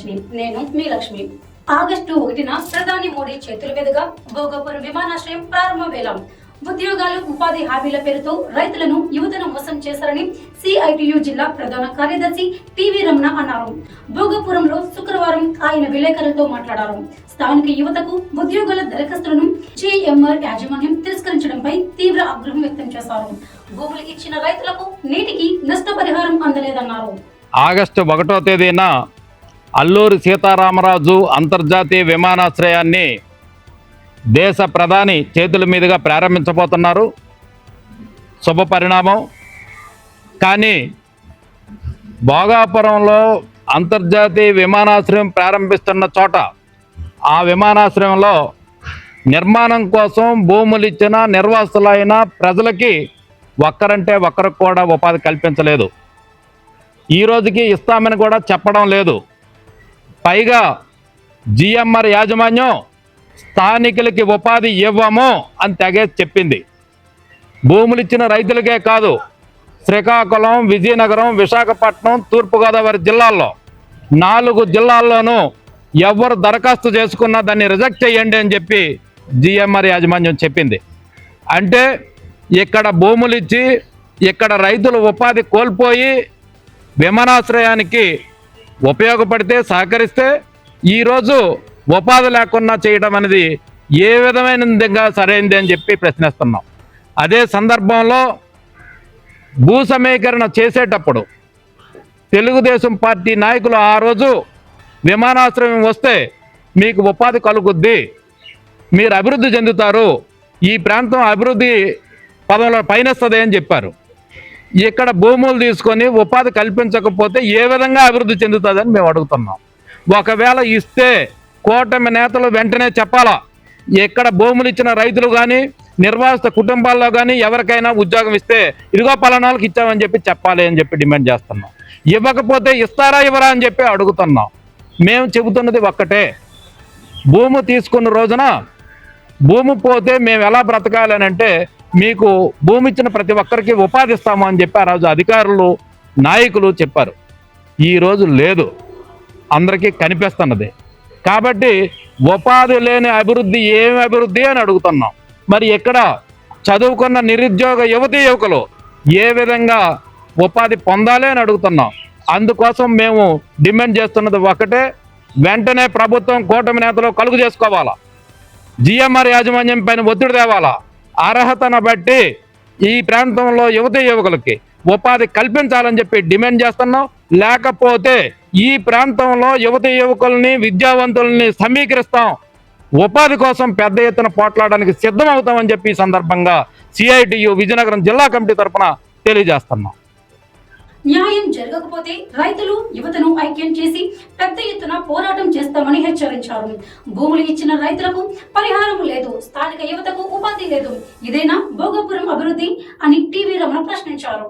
లక్ష్మి. నేను మీ లక్ష్మి. ఆగస్టు 1న ప్రధాని మోడీ చేతుల మీదుగా భోగాపురం విమానాశ్రయం ప్రారంభ వేళ ఉద్యోగాలు ఉపాధి హామీల పేరుతో రైతులను యువతను మోసం చేశారని సిఐటియు జిల్లా ప్రధాన కార్యదర్శి టివి రమణ అన్నారు. భోగాపురంలో శుక్రవారం ఆయన విలేకరులతో మాట్లాడారు. స్థానిక యువతకు ఉద్యోగాల దరఖాస్తులను జిఎంఆర్ యాజమాన్యం తిరస్కరించడంపై తీవ్ర ఆగ్రహం వ్యక్తం చేశారు. భూములు ఇచ్చిన రైతులకు నేటికి నష్టపరిహారం అందలేదన్నారు. ఆగస్టు 1వ తేదీన అల్లూరి సీతారామరాజు అంతర్జాతీయ విమానాశ్రయాన్ని దేశ ప్రధాని చేతుల మీదుగా ప్రారంభించబోతున్నారు. శుభ పరిణామం. కానీ భోగాపురంలో అంతర్జాతీయ విమానాశ్రయం ప్రారంభిస్తున్న చోట ఆ విమానాశ్రయంలో నిర్మాణం కోసం భూములు ఇచ్చిన నిర్వాసులైన ప్రజలకి ఒక్కరంటే ఒక్కరికి కూడా ఉపాధి కల్పించలేదు. ఈ రోజుకి ఇస్తామని కూడా చెప్పడం లేదు. పైగా జిఎంఆర్ యాజమాన్యం స్థానికులకి ఉపాధి ఇవ్వము అని తెగేసి చెప్పింది. భూములు ఇచ్చిన రైతులకే కాదు, శ్రీకాకుళం, విజయనగరం, విశాఖపట్నం, తూర్పుగోదావరి జిల్లాల్లో 4 జిల్లాల్లోనూ ఎవరు దరఖాస్తు చేసుకున్నా దాన్ని రిజెక్ట్ చేయండి అని చెప్పి జిఎంఆర్ యాజమాన్యం చెప్పింది. అంటే ఇక్కడ భూములు ఇచ్చి ఇక్కడ రైతులు ఉపాధి కోల్పోయి విమానాశ్రయానికి ఉపయోగపడితే సహకరిస్తే ఈరోజు ఉపాధి లేకుండా చేయడం అనేది ఏ విధమైనదిగా సరైనది అని చెప్పి ప్రశ్నిస్తున్నాం. అదే సందర్భంలో భూ సమీకరణ చేసేటప్పుడు తెలుగుదేశం పార్టీ నాయకులు ఆ రోజు విమానాశ్రయం వస్తే మీకు ఉపాధి కలుగుద్ది, మీరు అభివృద్ధి చెందుతారు, ఈ ప్రాంతం అభివృద్ధి పదంలో పయనిస్తుంది అని చెప్పారు. ఇక్కడ భూములు తీసుకొని ఉపాధి కల్పించకపోతే ఏ విధంగా అభివృద్ధి చెందుతుందని మేము అడుగుతున్నాం. ఒకవేళ ఇస్తే కూటమి నేతలు వెంటనే చెప్పాలా, ఎక్కడ భూములు ఇచ్చిన రైతులు కానీ నిర్వాసిత కుటుంబాల్లో కానీ ఎవరికైనా ఉద్యోగం ఇస్తే ఇదిగో పలానాలకు ఇచ్చామని చెప్పి చెప్పాలి అని చెప్పి డిమాండ్ చేస్తున్నాం. ఇవ్వకపోతే ఇస్తారా ఇవ్వరా అని చెప్పి అడుగుతున్నాం. మేము చెబుతున్నది ఒక్కటే, భూమి తీసుకున్న రోజున భూమి పోతే మేము ఎలా బ్రతకాలని అంటే మీకు భూమి ఇచ్చిన ప్రతి ఒక్కరికి ఉపాధి ఇస్తాము అని చెప్పి ఆ రోజు అధికారులు నాయకులు చెప్పారు. ఈరోజు లేదు, అందరికీ కనిపిస్తున్నది. కాబట్టి ఉపాధి లేని అభివృద్ధి ఏమి అభివృద్ధి అని అడుగుతున్నాం. మరి ఇక్కడ చదువుకున్న నిరుద్యోగ యువతీ యువకులు ఏ విధంగా ఉపాధి పొందాలి అని అడుగుతున్నాం. అందుకోసం మేము డిమాండ్ చేస్తున్నది ఒకటే, వెంటనే ప్రభుత్వం కూటమి నేతలు కలుగు చేసుకోవాలా, జిఎంఆర్ యాజమాన్యం పైన ఒత్తిడి తేవాలా, అర్హతను బట్టి ఈ ప్రాంతంలో యువతీ యువకులకి ఉపాధి కల్పించాలని చెప్పి డిమాండ్ చేస్తున్నాం. లేకపోతే ఈ ప్రాంతంలో యువతీ యువకుల్ని విద్యావంతుల్ని సమీకరిస్తాం, ఉపాధి కోసం పెద్ద ఎత్తున పోట్లాడడానికి సిద్ధం అవుతామని చెప్పి ఈ సందర్భంగా సిఐటియు విజయనగరం జిల్లా కమిటీ తరఫున తెలియజేస్తున్నాం. న్యాయం జరగకపోతే రైతులు యువతను ఐక్యం చేసి పెద్ద ఎత్తున పోరాటం చేస్తామని హెచ్చరించారు. భూములు ఇచ్చిన రైతులకు పరిహారం లేదు, స్థానిక యువతకు ఉపాధి లేదు, ఇదేనా భోగాపురం అభివృద్ధి అని టివి రమణ ప్రశ్నించారు.